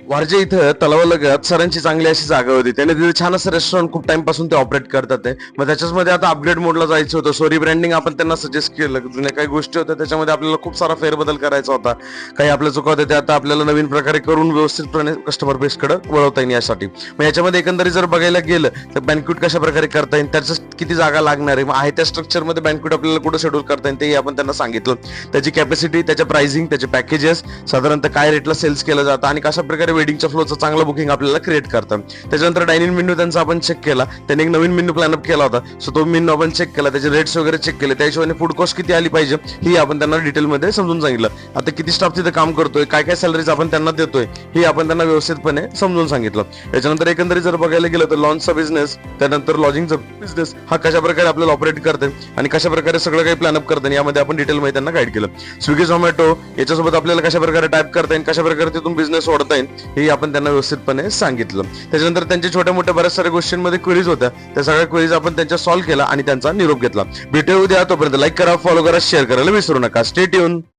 वारजे इथं तलावालगत सरांची चांगली अशी जागा होती. त्याने तिथे छान असं रेस्टॉरंट खूप टाइम पासून ते ऑपरेट करतात ते. मग त्याच्यामध्ये आता अपग्रेड मोडला जायचं होतं. सो रिब्रँडिंग आपण त्यांना सजेस्ट केलं. जुन्या काही गोष्टी होत्या त्याच्यामध्ये आपल्याला खूप सारा फेरबदल करायचा होता. काही आपल्या चुका होत्या त्या आता आपल्याला नवीन प्रकारे करून व्यवस्थितपणे कस्टमर बेसकडे वळवता येईल यासाठी. मग याच्यामध्ये एकंदरीत जर बघायला गेलं तर बँक्वेट कशा प्रकारे करता येईल, त्याचं किती जागा लागणार आहे, मग आहे त्या स्ट्रक्चरमध्ये बँक्वेट आपल्याला कुठं शेड्यूल करता येईल तेही आपण त्यांना सांगितलं. त्याची कॅपॅसिटी, त्याच्या प्राइसिंग, त्याचे पॅकेजेस, साधारणतः काय रेटला सेल्स केलं जातं आणि कशा प्रकारे वेडिंगच्या फ्लोचं चांगलं बुकिंग आपल्याला क्रिएट करतं. त्याच्यानंतर डायनिंग मेन्यू त्यांचा आपण चेक केला. त्यांनी एक नवीन मेन्यू प्लॅन अप केला होता. सो तो मेन्यू आपण चेक केला, त्याचे रेट्स वगैरे चेक केले. त्या हिशोबाने फूड कॉस्ट किती आली पाहिजे ही आपण त्यांना डिटेलमध्ये समजून सांगितलं. आता किती स्टाफ तिथे काम करतोय, काय काय सॅलरीज आपण त्यांना देतोय ही आपण त्यांना व्यवस्थितपणे समजून सांगितलं. त्याच्यानंतर एकंदरीत जर बघायला गेलं तर लॉन्चचा बिझनेस, त्यानंतर लॉजिंगचा बिझनेस हा कशा प्रकारे आपल्याला ऑपरेट करते आणि कशा प्रकारे सगळं काही प्लॅन अप करते यामध्ये आपण डिटेलमध्ये त्यांना गाईड केलं. स्विगी झोमॅटो याच्यासोबत आपल्याला कशा प्रकारे टाईप करता येईल, कशा प्रकारे तिथून बिझनेस वाढता येईल हे आपण त्यांना व्यवस्थितपणे सांगितलं. त्याच्यानंतर त्यांच्या छोट्या मोठ्या बऱ्याच साऱ्या गोष्टींमध्ये क्वेरीज होत्या. त्या सगळ्या क्वेरीज आपण त्यांच्या सॉल्व्ह केला आणि त्यांचा निरोप घेतला. भेटूया उद्या. तोपर्यंत लाईक करा, फॉलो करा, शेअर करायला विसरू नका. Stay tune.